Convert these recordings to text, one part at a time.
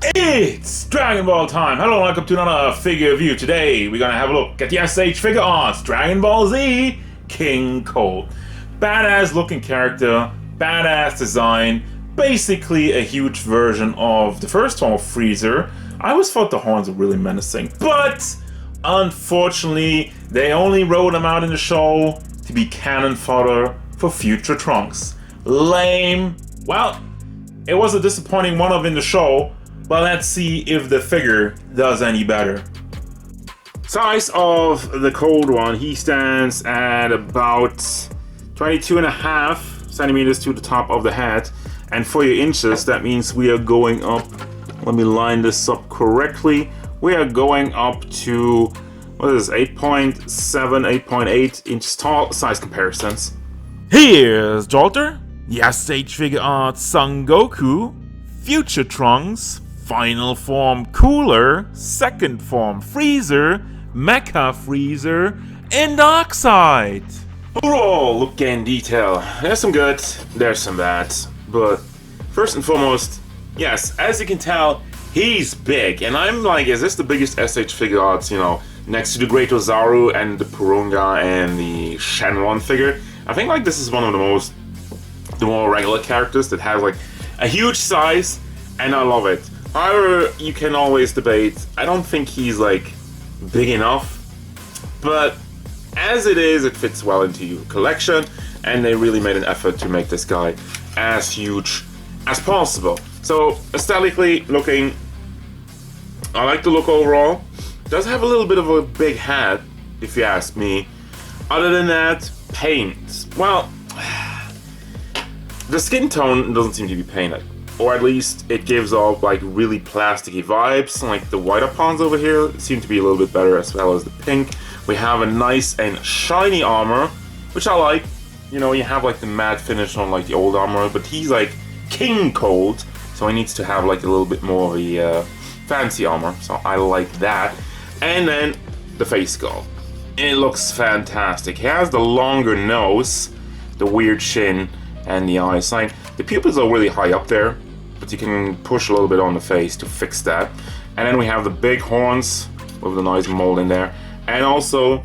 It's Dragon Ball time! Hello and welcome to another figure review. Today we're gonna have a look at the Figuarts Dragon Ball Z kingcold. Badass looking character, badass design, basically a huge version of the first form of Frieza. I always thought the horns were really menacing, but unfortunately they only wrote them out in the show to be cannon fodder for future Trunks. Lame. Well, it was a disappointing one-off in the show, but let's see if the figure does any better. Size of the cold one, he stands at about 22.5 centimeters to the top of the head. And for your inches, that means we are going up, let me line this up correctly, we are going up to, what is this, 8.7, 8.8 inches tall, size comparisons. Here's Jolter, the Figuarts Son Goku, Future Trunks, Final Form Cooler, Second Form Freezer, Mecha Freezer, and Darkseid. Overall, look and detail. There's some good, there's some bad. But first and foremost, yes, as you can tell, he's big. And I'm like, is this the biggest Figuarts, you know, next to the Great Ozaru and the Purunga and the Shenron figure? I think like this is one of the more regular characters that has like a huge size, and I love it. However, you can always debate. I don't think he's like big enough, but as it is, it fits well into your collection, and they really made an effort to make this guy as huge as possible. So aesthetically looking, I like the look overall. Does have a little bit of a big head, if you ask me. Other than that, paint. Well, the skin tone doesn't seem to be painted, or at least it gives off like really plasticky vibes. Like the whiter pawns over here seem to be a little bit better, as well as the pink. We have a nice and shiny armor, which I like. You know, you have like the matte finish on like the old armor, but he's like kingcold, so he needs to have like a little bit more of a fancy armor. So I like that. And then the face sculpt. It looks fantastic. He has the longer nose, the weird chin, and the eyes. Like the pupils are really high up there, but you can push a little bit on the face to fix that. And then we have the big horns with the nice mold in there, and also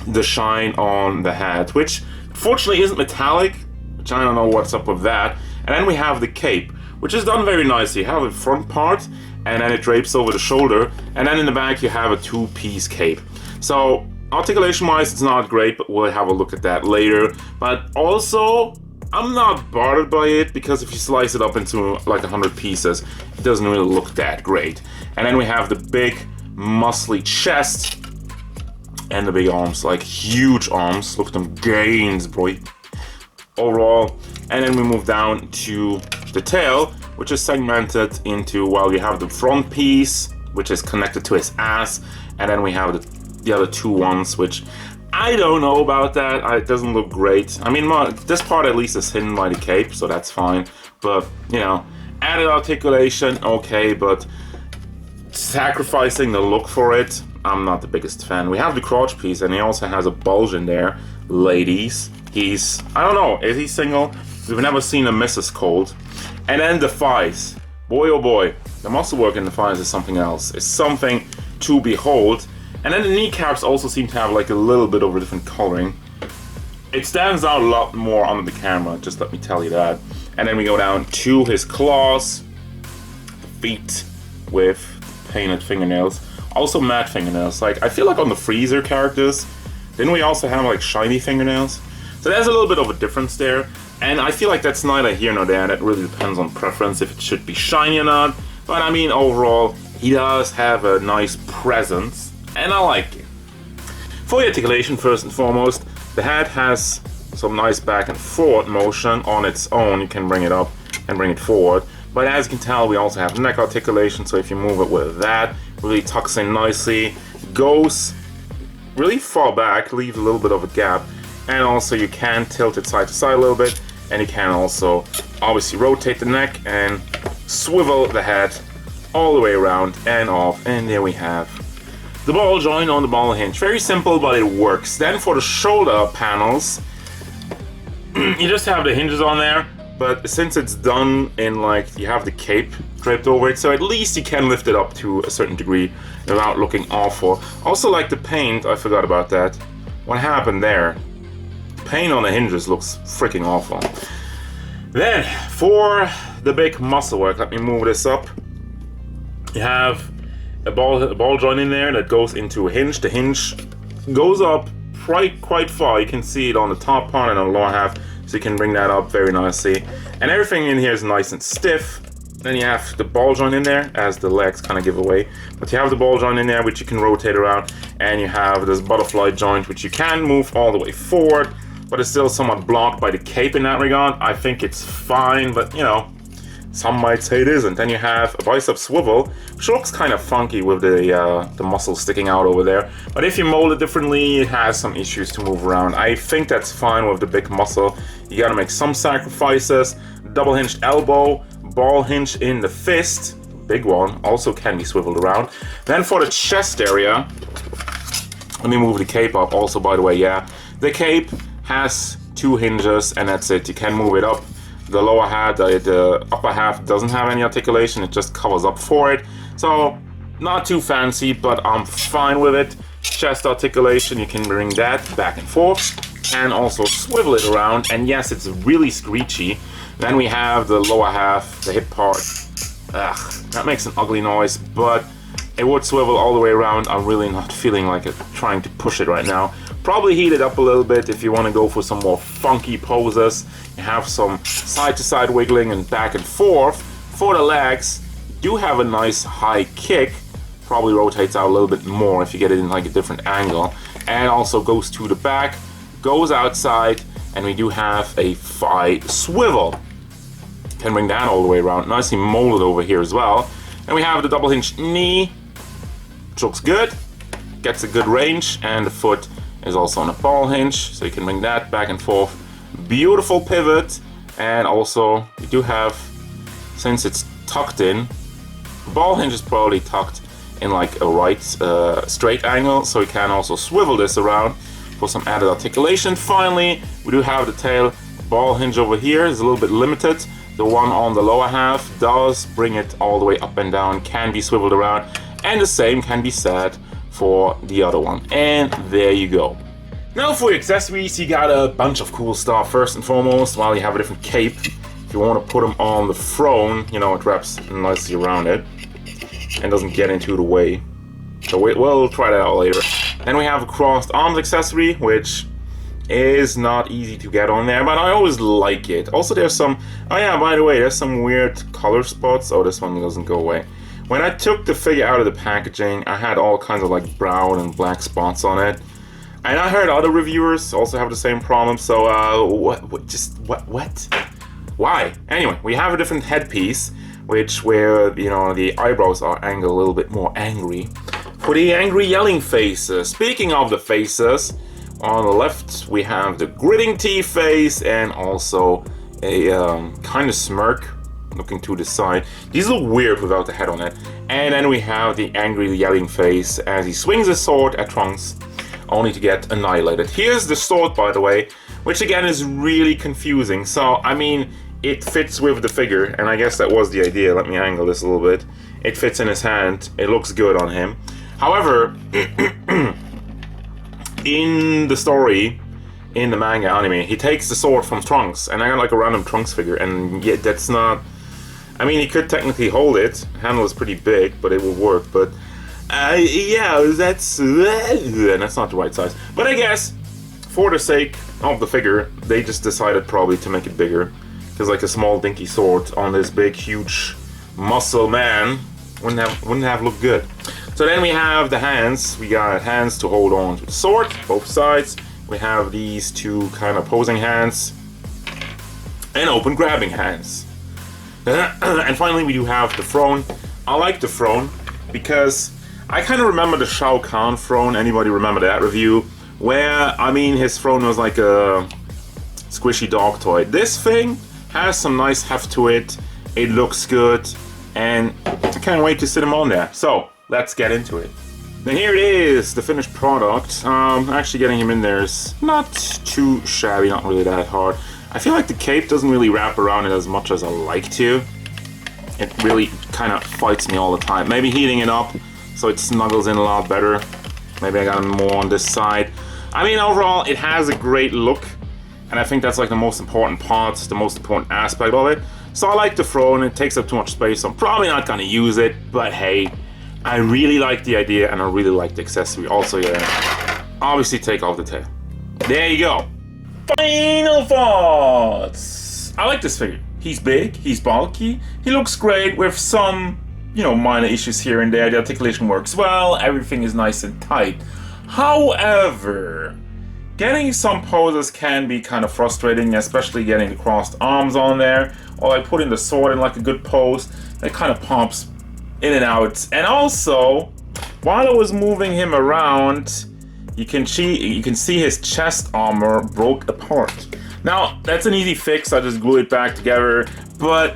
the shine on the head, which fortunately isn't metallic, which I don't know what's up with that. And then we have the cape, which is done very nicely. You have the front part, and then it drapes over the shoulder, and then in the back you have a two-piece cape. So articulation-wise, it's not great, but we'll have a look at that later. But also, I'm not bothered by it, because if you slice it up into like 100 pieces, it doesn't really look that great. And then we have the big, muscly chest, and the big arms, like huge arms. Look at them gains, boy. Overall, and then we move down to the tail, which is segmented into, well, you have the front piece, which is connected to his ass, and then we have the other two ones, which I don't know about that. It doesn't look great. I mean, this part at least is hidden by the cape, so that's fine. But, you know, added articulation, okay, but sacrificing the look for it, I'm not the biggest fan. We have the crotch piece, and he also has a bulge in there. Ladies, he's, I don't know, is he single? We've never seen a Mrs. Cold. And then the thighs. Boy, oh boy, the muscle work in the thighs is something else. It's something to behold. And then the kneecaps also seem to have like a little bit of a different coloring. It stands out a lot more on the camera, just let me tell you that. And then we go down to his claws, the feet with painted fingernails, also matte fingernails. Like, I feel like on the Freezer characters, didn't we also have like shiny fingernails? So there's a little bit of a difference there. And I feel like that's neither here nor there. That really depends on preference, if it should be shiny or not. But I mean, overall, he does have a nice presence, and I like it. For the articulation, first and foremost, the head has some nice back and forward motion on its own. You can bring it up and bring it forward. But as you can tell, we also have neck articulation, so if you move it with that, really tucks in nicely, goes really far back, leaves a little bit of a gap, and also you can tilt it side to side a little bit, and you can also obviously rotate the neck and swivel the head all the way around and off, and there we have the ball joint on the ball hinge. Very simple, but it works. Then for the shoulder panels, you just have the hinges on there, but since it's done in like, you have the cape draped over it, so at least you can lift it up to a certain degree without looking awful. Also, like the paint, I forgot about that. What happened there? The paint on the hinges looks freaking awful. Then, for the big muscle work, let me move this up. You have a ball joint in there that goes into a hinge. The hinge goes up quite far. You can see it on the top part and on the lower half, so you can bring that up very nicely. And everything in here is nice and stiff. Then you have the ball joint in there, as the legs kind of give away. But you have the ball joint in there, which you can rotate around. And you have this butterfly joint, which you can move all the way forward. But it's still somewhat blocked by the cape in that regard. I think it's fine, but you know, some might say it isn't. Then you have a bicep swivel, which looks kind of funky with the muscle sticking out over there. But if you mold it differently, it has some issues to move around. I think that's fine with the big muscle. You gotta make some sacrifices. Double hinged elbow, ball hinge in the fist, big one, also can be swiveled around. Then for the chest area, let me move the cape up also, by the way. Yeah, the cape has 2 hinges and that's it. You can move it up. The lower half, the upper half doesn't have any articulation, it just covers up for it. So, not too fancy, but I'm fine with it. Chest articulation, you can bring that back and forth, and also swivel it around, and yes, it's really screechy. Then we have the lower half, the hip part. Ugh, that makes an ugly noise, but it would swivel all the way around. I'm really not feeling like trying to push it right now. Probably heat it up a little bit if you want to go for some more funky poses. You have some side-to-side wiggling and back and forth. For the legs, you do have a nice high kick. Probably rotates out a little bit more if you get it in like a different angle. And also goes to the back, goes outside, and we do have a thigh swivel. Can bring that all the way around. Nicely molded over here as well. And we have the double hinge knee, which looks good. Gets a good range, and the foot is also on a ball hinge, so you can bring that back and forth. Beautiful pivot, and also you do have, since it's tucked in, the ball hinge is probably tucked in like a right straight angle, so you can also swivel this around for some added articulation. Finally, we do have the tail ball hinge over here. It's a little bit limited. The one on the lower half does bring it all the way up and down, can be swiveled around, and the same can be said for the other one. And there you go. Now for your accessories, you got a bunch of cool stuff. First and foremost, while you have a different cape, if you want to put them on the throne, you know, it wraps nicely around it and doesn't get into the way. So we'll try that out later. Then we have a crossed arms accessory, which is not easy to get on there, but I always like it. Also, there's some, oh yeah, by the way, there's some weird color spots. Oh, this one doesn't go away. When I took the figure out of the packaging, I had all kinds of like brown and black spots on it. And I heard other reviewers also have the same problem, so what? Why? Anyway, we have a different headpiece, where, you know, the eyebrows are angled a little bit more angry. For the angry yelling faces, speaking of the faces, on the left we have the gritting teeth face and also a kind of smirk looking to the side. These look weird without the head on it. And then we have the angry yelling face as he swings his sword at Trunks, only to get annihilated. Here's the sword, by the way, which again is really confusing. So, I mean, it fits with the figure, and I guess that was the idea. Let me angle this a little bit. It fits in his hand. It looks good on him. However, in the story, in the manga anime, he takes the sword from Trunks, and I got like a random Trunks figure, and yet that's not... I mean, he could technically hold it. The handle is pretty big, but it will work, but... yeah, that's not the right size. But I guess, for the sake of the figure, they just decided probably to make it bigger. Because like a small dinky sword on this big, huge muscle man wouldn't have looked good. So then we have the hands. We got hands to hold on to the sword, both sides. We have these two kind of posing hands and open grabbing hands. And finally we do have the throne. I like the throne because I kind of remember the Shao Kahn throne. Anybody remember that review? Where, I mean, his throne was like a squishy dog toy. This thing has some nice heft to it. It looks good, and I can't wait to sit him on there. So let's get into it. Now here it is, the finished product. Actually getting him in there is not too shabby, not really that hard. I feel like the cape doesn't really wrap around it as much as I like to. it really kind of fights me all the time. Maybe heating it up so it snuggles in a lot better. Maybe I got him more on this side. I mean, overall, it has a great look, and I think that's like the most important part, the most important aspect of it. So I like the throne. It takes up too much space, so I'm probably not gonna use it, but hey, I really like the idea, and I really like the accessory. Also, yeah, obviously take off the tail. There you go. Final thoughts. I like this figure. He's big, he's bulky, he looks great with some, you know, minor issues here and there. The articulation works well, everything is nice and tight. However, getting some poses can be kind of frustrating, especially getting the crossed arms on there, or I put in the sword in like a good pose, it kind of pops in and out. And also, while I was moving him around, you can see his chest armor broke apart. Now, that's an easy fix, I just glue it back together, but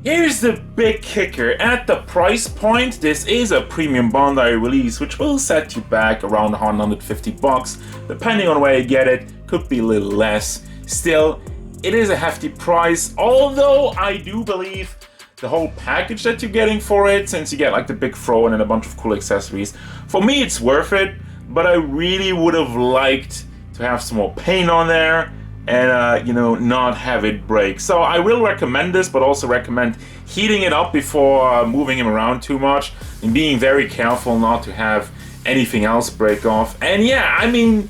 here's the big kicker. At the price point, this is a premium Bandai release, which will set you back around 150 bucks. Depending on where you get it, could be a little less. Still, it is a hefty price, although I do believe the whole package that you're getting for it, since you get like the big throne and a bunch of cool accessories, for me it's worth it, but I really would have liked to have some more Payne on there, and you know, not have it break. So I will recommend this, but also recommend heating it up before moving him around too much, and being very careful not to have anything else break off. And yeah, I mean,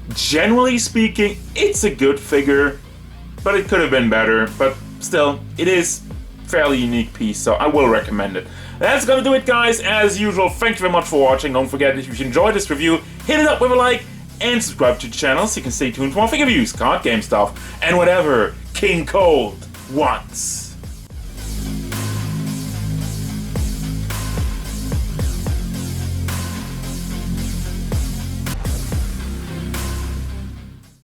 generally speaking, it's a good figure, but it could have been better. But still, it is a fairly unique piece, so I will recommend it. That's gonna do it, guys. As usual, thank you very much for watching. Don't forget, if you enjoyed this review, hit it up with a like, and subscribe to the channel so you can stay tuned for more figure reviews, card game stuff, and whatever King Cold wants.